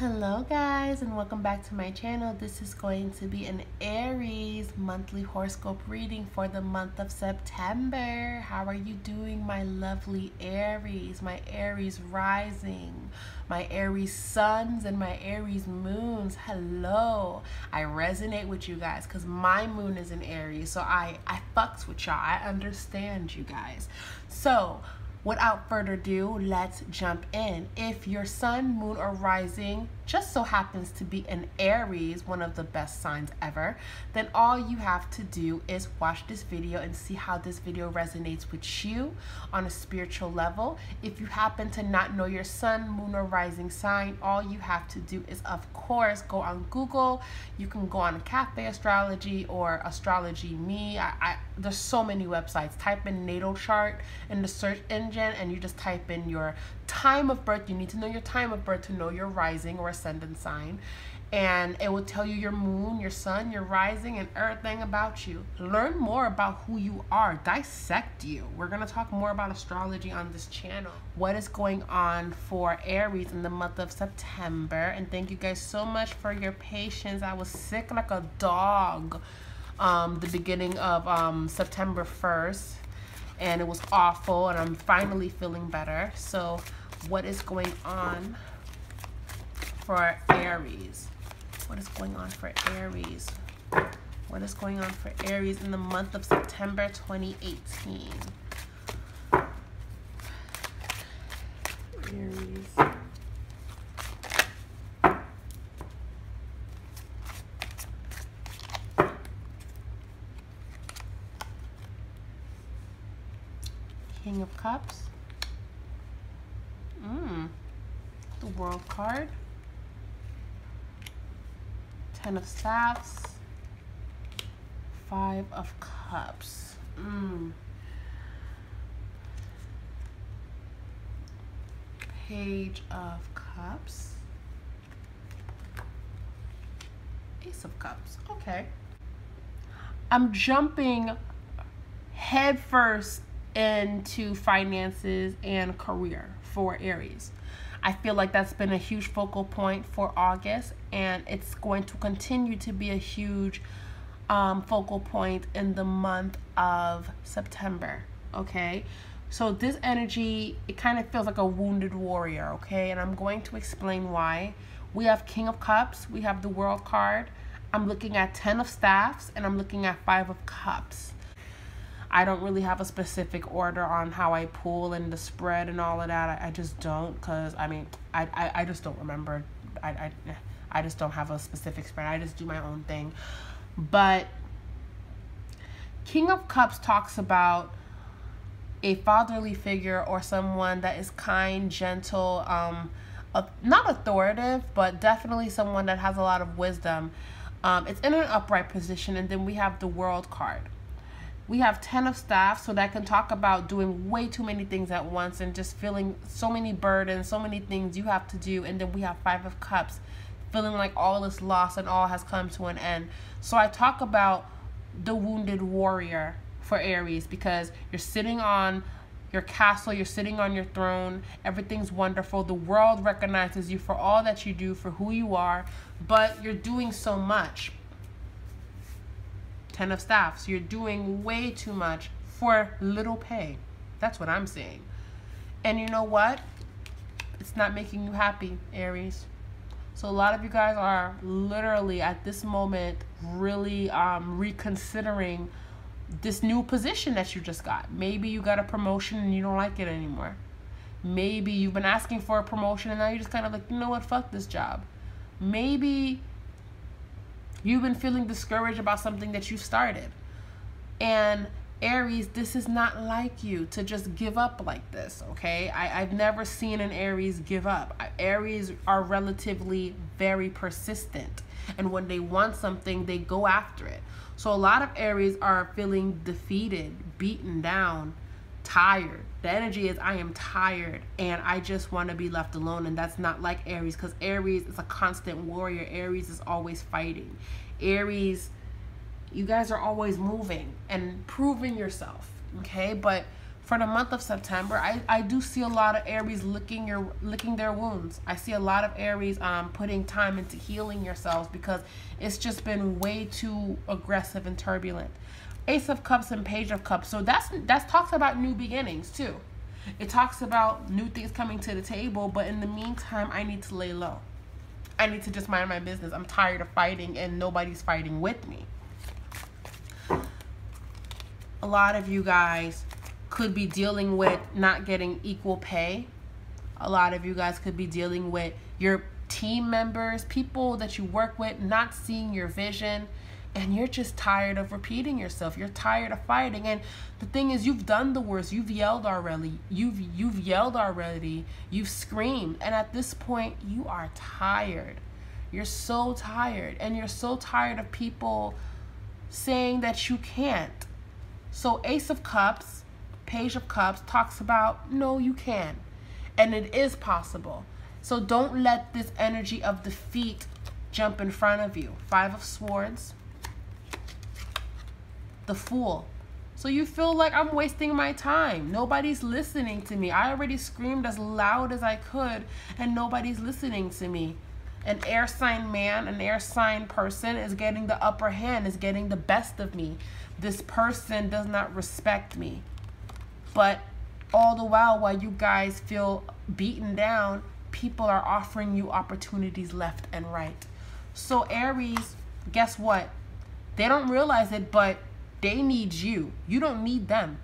Hello guys, and welcome back to my channel. This is going to be an Aries monthly horoscope reading for the month of September. How are you doing, my lovely Aries, my Aries rising, my Aries suns, and my Aries moons? Hello. I resonate with you guys because my moon is in Aries, so I fucks with y'all. I understand you guys. So without further ado, let's jump in. If your sun, moon, or rising just so happens to be an Aries, one of the best signs ever, then all you have to do is watch this video and see how this video resonates with you on a spiritual level. If you happen to not know your sun, moon, or rising sign, all you have to do is, of course, go on Google. You can go on Cafe Astrology or Astrology Me. There's so many websites. Type in natal chart in the search engine and you just type in your time of birth. You need to know your time of birth to know your rising or ascendant sign, and it will tell you your moon, your sun, your rising, and everything about you. Learn more about who you are. Dissect you. We're going to talk more about astrology on this channel. What is going on for Aries in the month of September? And thank you guys so much for your patience. I was sick like a dog the beginning of September 1st, and it was awful, and I'm finally feeling better. So what is going on for Aries? What is going on for Aries? What is going on for Aries in the month of September 2018? Aries. King of Cups. The World card. Ten of Staffs. Five of Cups. Page of Cups. Ace of Cups. Okay. I'm jumping headfirst into finances and career for Aries. I feel like that's been a huge focal point for August, and it's going to continue to be a huge focal point in the month of September. Okay, so this energy, it kind of feels like a wounded warrior. Okay, and I'm going to explain why. We have King of Cups, we have the World card, I'm looking at 10 of Staffs, and I'm looking at 5 of Cups. I don't really have a specific order on how I pull and the spread and all of that. I just don't, because I mean, I just don't remember. I just don't have a specific spread. I just do my own thing. But King of Cups talks about a fatherly figure or someone that is kind, gentle, not authoritative, but definitely someone that has a lot of wisdom. It's in an upright position, and then we have the World card. We have 10 of Staffs, so that can talk about doing way too many things at once and just feeling so many burdens, so many things you have to do. And then we have 5 of Cups, feeling like all is lost and all has come to an end. So I talk about the wounded warrior for Aries, because you're sitting on your castle, you're sitting on your throne, everything's wonderful. The world recognizes you for all that you do, for who you are, but you're doing so much. 10 of Staffs, you're doing way too much for little pay. That's what I'm saying. And you know what? It's not making you happy, Aries. So a lot of you guys are literally at this moment really reconsidering this new position that you just got. Maybe you got a promotion and you don't like it anymore. Maybe you've been asking for a promotion and now you're just kind of like, you know what, fuck this job. Maybe you've been feeling discouraged about something that you started. And Aries, this is not like you to just give up like this, okay? I've never seen an Aries give up. Aries are relatively very persistent. And when they want something, they go after it. So a lot of Aries are feeling defeated, beaten down, tired. The energy is, I am tired and I just want to be left alone. And that's not like Aries, because Aries is a constant warrior. Aries is always fighting. Aries, you guys are always moving and proving yourself, okay? But for the month of September, I do see a lot of Aries licking their wounds. I see a lot of Aries putting time into healing yourselves because it's just been way too aggressive and turbulent. Ace of Cups and Page of Cups. So that's talks about new beginnings too. It talks about new things coming to the table, but in the meantime, I need to lay low. I need to just mind my business. I'm tired of fighting and nobody's fighting with me. A lot of you guys could be dealing with not getting equal pay. A lot of you guys could be dealing with your team members, people that you work with, not seeing your vision, and you're just tired of repeating yourself. You're tired of fighting. And the thing is, you've done the worst. You've yelled already. You've yelled already. You've screamed. And at this point, you are tired. You're so tired. And you're so tired of people saying that you can't. So Ace of Cups, Page of Cups talks about, no, you can. And it is possible. So don't let this energy of defeat jump in front of you. Five of Swords. The Fool. So you feel like I'm wasting my time. Nobody's listening to me. I already screamed as loud as I could and nobody's listening to me. An air sign man, an air sign person is getting the upper hand, is getting the best of me. This person does not respect me. But all the while you guys feel beaten down, people are offering you opportunities left and right. So Aries, guess what? They don't realize it, but they need you. You don't need them.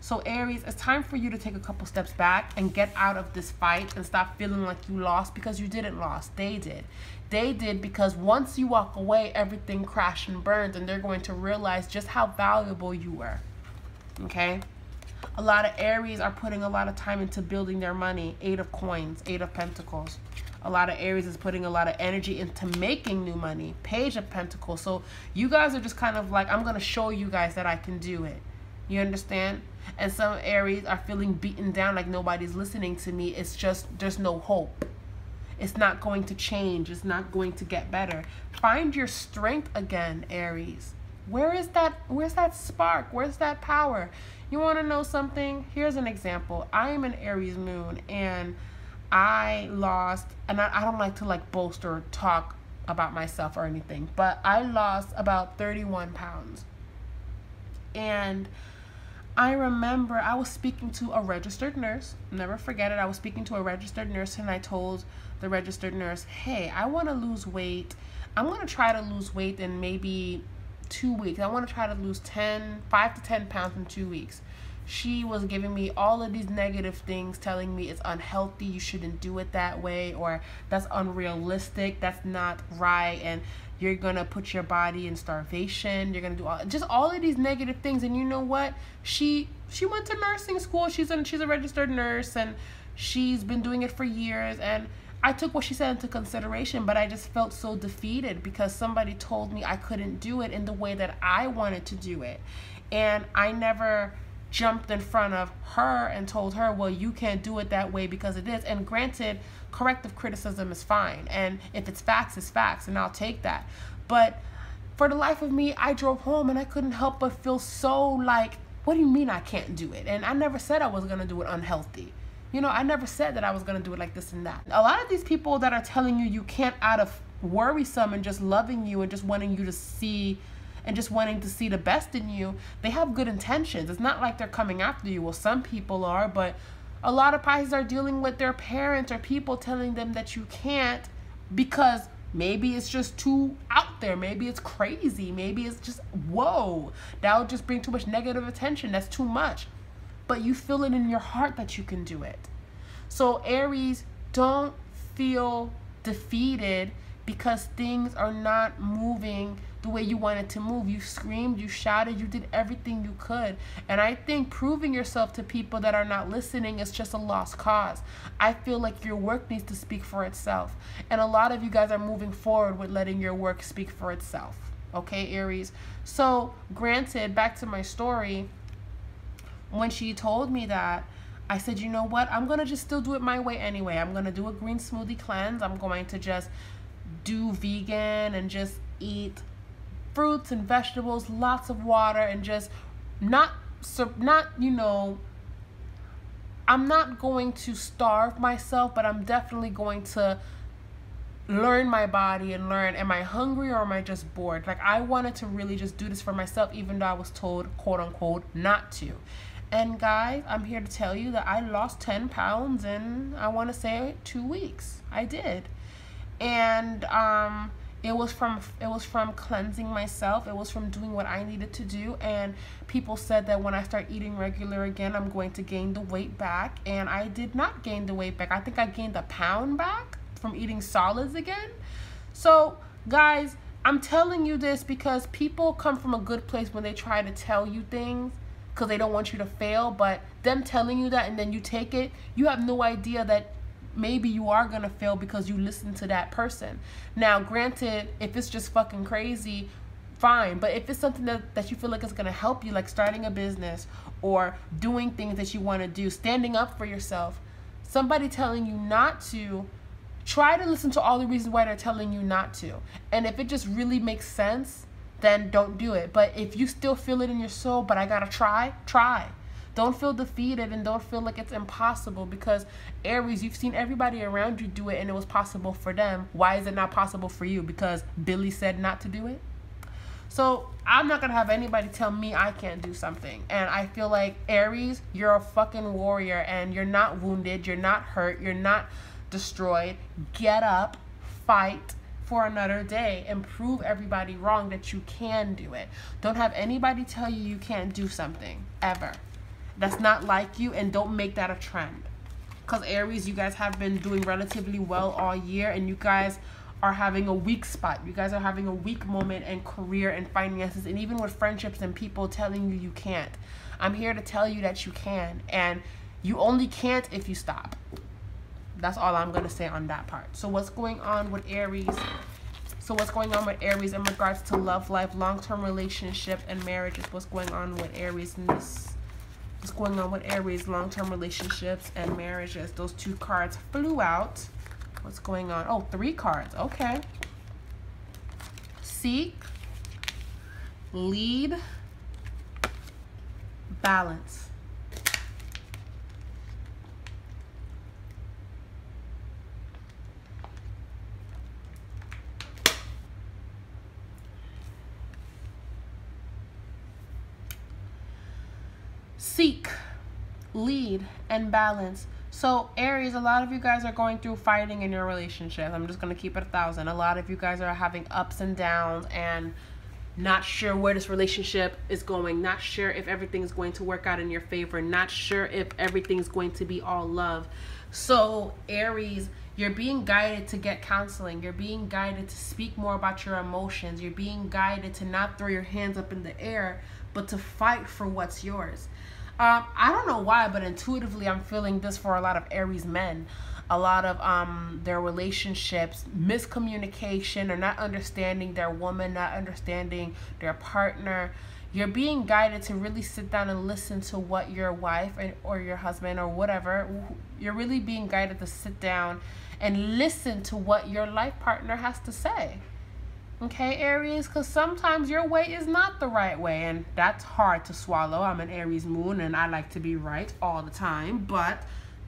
So Aries, it's time for you to take a couple steps back and get out of this fight and stop feeling like you lost, because you didn't lose. They did. They did, because once you walk away, everything crashes and burns, and they're going to realize just how valuable you were. Okay? A lot of Aries are putting a lot of time into building their money. Eight of Coins, Eight of Pentacles. A lot of Aries is putting a lot of energy into making new money. Page of Pentacles. So you guys are just kind of like, I'm going to show you guys that I can do it. You understand? And some Aries are feeling beaten down, like nobody's listening to me. It's just, there's no hope. It's not going to change. It's not going to get better. Find your strength again, Aries. Where's that spark? Where's that power? You want to know something? Here's an example. I am an Aries moon, and I lost, and I don't like to like boast or talk about myself or anything, but I lost about 31 pounds. And I remember I was speaking to a registered nurse. Never forget it. I was speaking to a registered nurse, and I told the registered nurse, hey, I want to lose weight. I'm going to try to lose weight in maybe 2 weeks. I want to try to lose 5 to 10 pounds in 2 weeks. She was giving me all of these negative things, telling me it's unhealthy, you shouldn't do it that way, or that's unrealistic, that's not right, and you're gonna put your body in starvation, you're gonna do all of these negative things. And you know what? She went to nursing school. She's a registered nurse, and she's been doing it for years. And I took what she said into consideration, but I just felt so defeated because somebody told me I couldn't do it in the way that I wanted to do it. And I never jumped in front of her and told her, well, you can't do it that way because it is. And granted, corrective criticism is fine. And if it's facts, it's facts, and I'll take that. But for the life of me, I drove home and I couldn't help but feel so like, what do you mean I can't do it? And I never said I was going to do it unhealthy. You know, I never said that I was going to do it like this and that. A lot of these people that are telling you can't, out of worrisome and just loving you and just wanting you to see and just wanting to see the best in you, they have good intentions. It's not like they're coming after you. Well, some people are, but a lot of Pisces are dealing with their parents or people telling them that you can't because maybe it's just too out there. Maybe it's crazy. Maybe it's just, whoa, that would just bring too much negative attention. That's too much. But you feel it in your heart that you can do it. So Aries, don't feel defeated because things are not moving the way you wanted to move. You screamed, you shouted, you did everything you could. And I think proving yourself to people that are not listening is just a lost cause. I feel like your work needs to speak for itself. And a lot of you guys are moving forward with letting your work speak for itself. Okay, Aries? So granted, back to my story, when she told me that, I said, you know what? I'm going to just still do it my way anyway. I'm going to do a green smoothie cleanse. I'm going to just do vegan and just eat fruits and vegetables, lots of water, and just not you know, I'm not going to starve myself, but I'm definitely going to learn my body and learn, am I hungry or am I just bored? Like, I wanted to really just do this for myself, even though I was told, quote unquote, not to. And guys, I'm here to tell you that I lost 10 pounds in, I want to say, 2 weeks. I did. And it was from cleansing myself. It was from doing what I needed to do. And people said that when I start eating regular again, I'm going to gain the weight back. And I did not gain the weight back. I think I gained a pound back from eating solids again. So guys, I'm telling you this because people come from a good place when they try to tell you things because they don't want you to fail. But them telling you that and then you take it, you have no idea that maybe you are gonna fail because you listen to that person. Now granted, if it's just fucking crazy, fine. But if it's something that you feel like is gonna help you, like starting a business or doing things that you want to do, standing up for yourself, somebody telling you not to, try to listen to all the reasons why they're telling you not to. And if it just really makes sense, then don't do it. But if you still feel it in your soul, but I gotta try. Don't feel defeated and don't feel like it's impossible, because Aries, you've seen everybody around you do it and it was possible for them. Why is it not possible for you? Because Billy said not to do it? So I'm not gonna have anybody tell me I can't do something. And I feel like, Aries, you're a fucking warrior and you're not wounded, you're not hurt, you're not destroyed. Get up, fight for another day, and prove everybody wrong that you can do it. Don't have anybody tell you you can't do something, ever. That's not like you, and don't make that a trend. Because Aries, you guys have been doing relatively well all year, and you guys are having a weak spot. You guys are having a weak moment in career and finances, and even with friendships and people telling you you can't. I'm here to tell you that you can, and you only can't if you stop. That's all I'm going to say on that part. So what's going on with Aries? So what's going on with Aries in regards to love life, long-term relationship, and marriages? What's going on with Aries in this? What's going on with Aries, long-term relationships and marriages? Those 2 cards flew out. What's going on? Oh, 3 cards. Okay. Seek, lead, balance. Seek, lead, and balance. So Aries, a lot of you guys are going through fighting in your relationship. I'm just going to keep it 1,000. A lot of you guys are having ups and downs and not sure where this relationship is going, not sure if everything's going to work out in your favor, not sure if everything's going to be all love. So Aries, you're being guided to get counseling. You're being guided to speak more about your emotions. You're being guided to not throw your hands up in the air, but to fight for what's yours. I don't know why, but intuitively I'm feeling this for a lot of Aries men. A lot of their relationships, miscommunication, or not understanding their woman, not understanding their partner. You're being guided to really sit down and listen to what your wife or your husband or whatever, you're really being guided to sit down and listen to what your life partner has to say. Okay, Aries, because sometimes your way is not the right way, and that's hard to swallow. I'm an Aries moon, and I like to be right all the time, but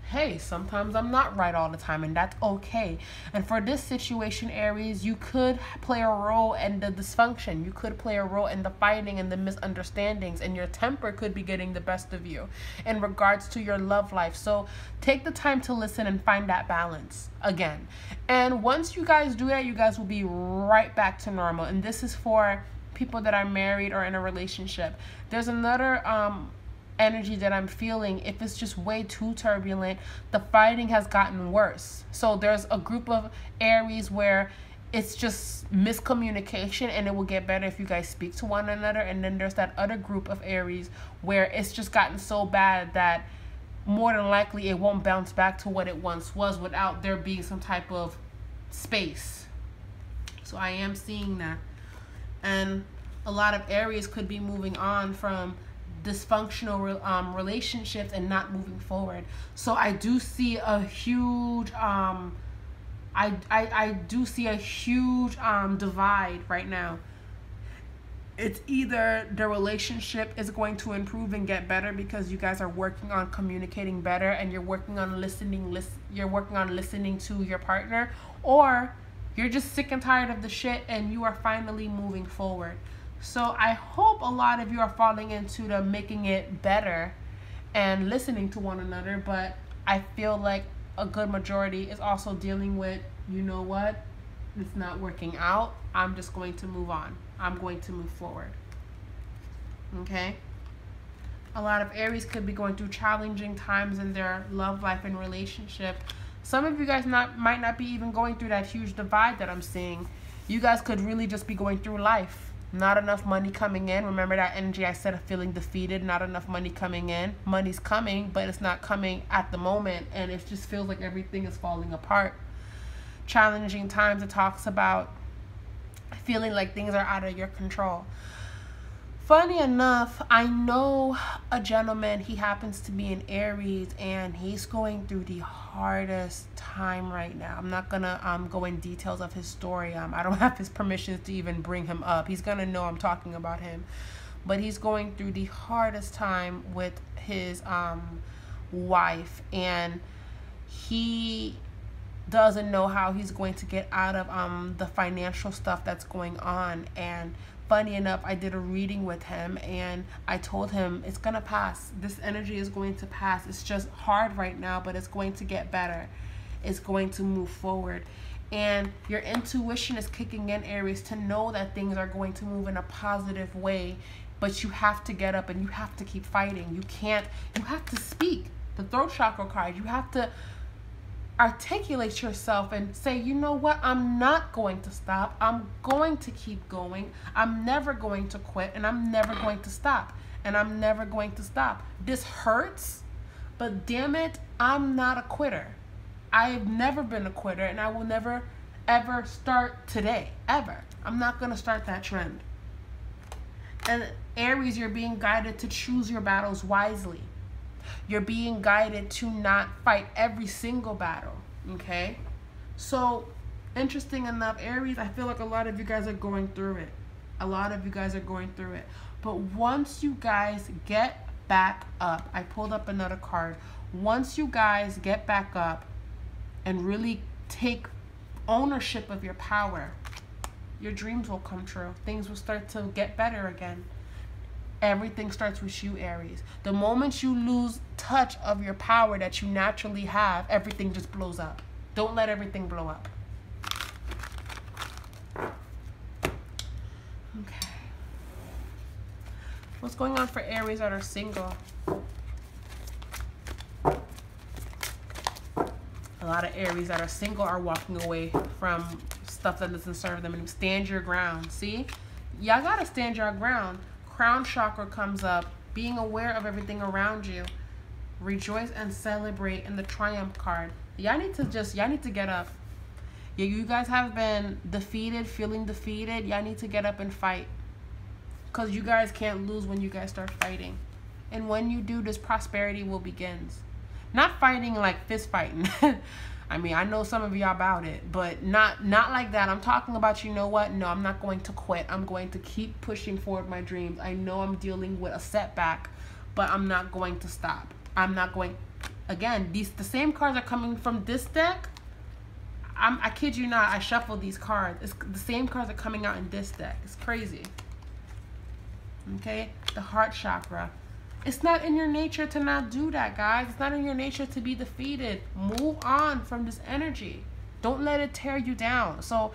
hey, sometimes I'm not right all the time, and that's okay. And for this situation, Aries, you could play a role in the dysfunction. You could play a role in the fighting and the misunderstandings, and your temper could be getting the best of you in regards to your love life. So take the time to listen and find that balance again. And once you guys do that, you guys will be right back to normal. And this is for people that are married or in a relationship. There's another energy that I'm feeling. If it's just way too turbulent, the fighting has gotten worse. So there's a group of Aries where it's just miscommunication, and it will get better if you guys speak to one another. And then there's that other group of Aries where it's just gotten so bad that more than likely it won't bounce back to what it once was without there being some type of space. So I am seeing that. And a lot of Aries could be moving on from dysfunctional relationships and not moving forward. So I do see a huge I do see a huge divide right now it's either the relationship is going to improve and get better because you guys are working on communicating better and you're working on listening to your partner, or you're just sick and tired of the shit and you are finally moving forward. So I hope a lot of you are falling into the making it better and listening to one another, but I feel like a good majority is also dealing with, you know what, it's not working out. I'm just going to move on. I'm going to move forward. Okay? A lot of Aries could be going through challenging times in their love life and relationship. Some of you guys might not be even going through that huge divide that I'm seeing. You guys could really just be going through life. Not enough money coming in. Remember that energy I said of feeling defeated, not enough money coming in. Money's coming, but it's not coming at the moment, and it just feels like everything is falling apart. Challenging times, it talks about feeling like things are out of your control. Funny enough, I know a gentleman, he happens to be an Aries, and he's going through the hardest time right now. I'm not gonna go in details of his story. I don't have his permission to even bring him up. He's gonna know I'm talking about him. But he's going through the hardest time with his wife, and he doesn't know how he's going to get out of the financial stuff that's going on. And funny enough, I did a reading with him and I told him it's gonna pass. This energy is going to pass. It's just hard right now, but it's going to get better. It's going to move forward. And your intuition is kicking in, Aries, to know that things are going to move in a positive way. But you have to get up and you have to keep fighting. You have to speak. The throat chakra card, you have to articulate yourself and say, you know what, I'm not going to stop. I'm going to keep going. I'm never going to quit, and I'm never going to stop. And I'm never going to stop. This hurts, but damn it, I'm not a quitter. I've never been a quitter, and I will never, ever start today, ever. I'm not going to start that trend. And Aries, you're being guided to choose your battles wisely. You're being guided to not fight every single battle, okay? So, interesting enough, Aries, I feel like a lot of you guys are going through it. A lot of you guys are going through it. But once you guys get back up, I pulled up another card. Once you guys get back up and really take ownership of your power, your dreams will come true. Things will start to get better again. Everything starts with you, Aries. The moment you lose touch of your power that you naturally have, everything just blows up. Don't let everything blow up. Okay. What's going on for Aries that are single? A lot of Aries that are single are walking away from stuff that doesn't serve them, and stand your ground. See? Y'all gotta stand your ground. Crown chakra comes up, being aware of everything around you. Rejoice and celebrate in the triumph card. Y'all need to get up. Yeah, you guys have been defeated, feeling defeated. Y'all need to get up and fight. Because you guys can't lose when you guys start fighting. And when you do, this prosperity will begin. Not fighting like fist fighting. I mean, I know some of y'all about it, but not like that. I'm talking about, you know what? No, I'm not going to quit. I'm going to keep pushing forward my dreams. I know I'm dealing with a setback, but I'm not going to stop. I'm not going. Again, the same cards are coming from this deck. I kid you not. I shuffled these cards. The same cards are coming out in this deck. It's crazy. Okay, the heart chakra. It's not in your nature to not do that, guys. It's not in your nature to be defeated. Move on from this energy. Don't let it tear you down. So,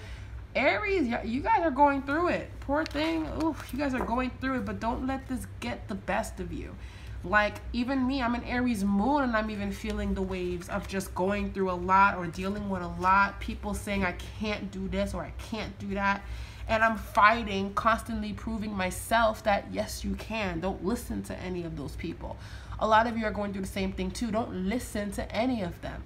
Aries, you guys are going through it. Poor thing. Oof, you guys are going through it, but don't let this get the best of you. Like, even me, I'm an Aries moon, and I'm even feeling the waves of just going through a lot or dealing with a lot. People saying I can't do this or I can't do that. And I'm fighting, constantly proving myself that, yes, you can. Don't listen to any of those people. A lot of you are going through the same thing, too. Don't listen to any of them,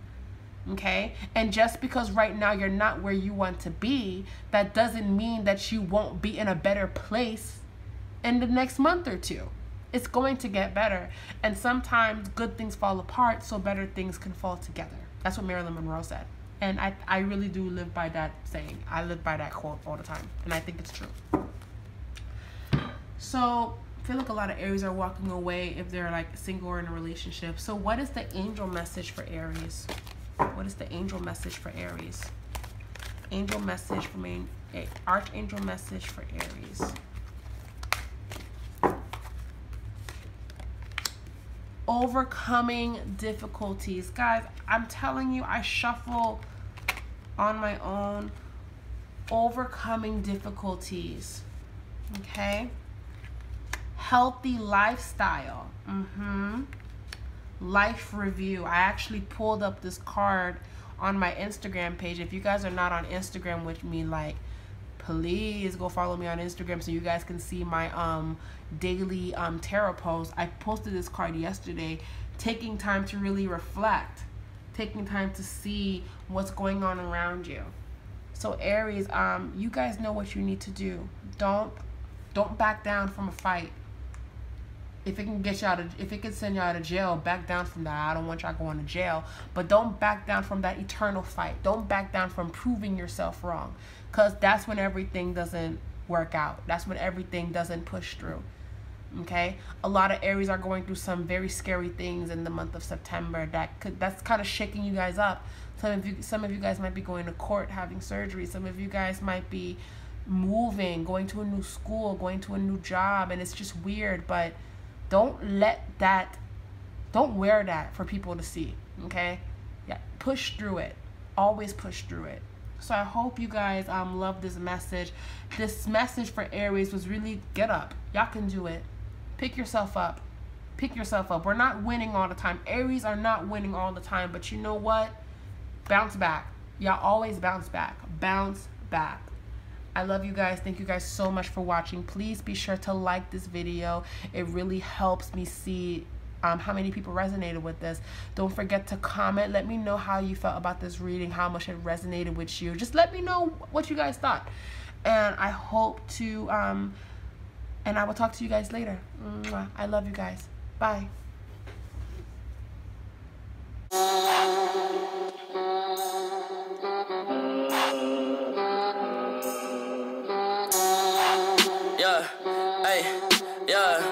okay? And just because right now you're not where you want to be, that doesn't mean that you won't be in a better place in the next month or two. It's going to get better. And sometimes good things fall apart so better things can fall together. That's what Marilyn Monroe said. And I really do live by that saying. I live by that quote all the time. And I think it's true. So I feel like a lot of Aries are walking away if they're like single or in a relationship. So what is the angel message for Aries? What is the angel message for Aries? Angel message for me, archangel message for Aries. Overcoming difficulties. Guys, I'm telling you, I shuffle on my own. Overcoming difficulties. Okay? Healthy lifestyle. Life review. I actually pulled up this card on my Instagram page. If you guys are not on Instagram with me, like, please go follow me on Instagram so you guys can see my daily tarot posts. I posted this card yesterday, taking time to really reflect, taking time to see what's going on around you. So Aries, you guys know what you need to do. Don't back down from a fight. If it can get you out of, if it can send you out of jail, back down from that. I don't want y'all going to jail, but don't back down from that eternal fight. Don't back down from proving yourself wrong, because that's when everything doesn't work out. That's when everything doesn't push through. Okay, a lot of Aries are going through some very scary things in the month of September. That's kind of shaking you guys up. Some of you guys might be going to court, having surgery. Some of you guys might be moving, going to a new school, going to a new job, and it's just weird. But don't wear that for people to see. Okay, yeah, push through it. Always push through it. So I hope you guys love this message. This message for Aries was really, get up. Y'all can do it. Pick yourself up. Pick yourself up. We're not winning all the time. Aries are not winning all the time, but you know what? Bounce back. Y'all always bounce back. Bounce back. I love you guys. Thank you guys so much for watching. Please be sure to like this video. It really helps me see how many people resonated with this. Don't forget to comment. Let me know how you felt about this reading, how much it resonated with you. Just let me know what you guys thought. And I hope to, and I will talk to you guys later. I love you guys. Bye. Yeah, hey, yeah.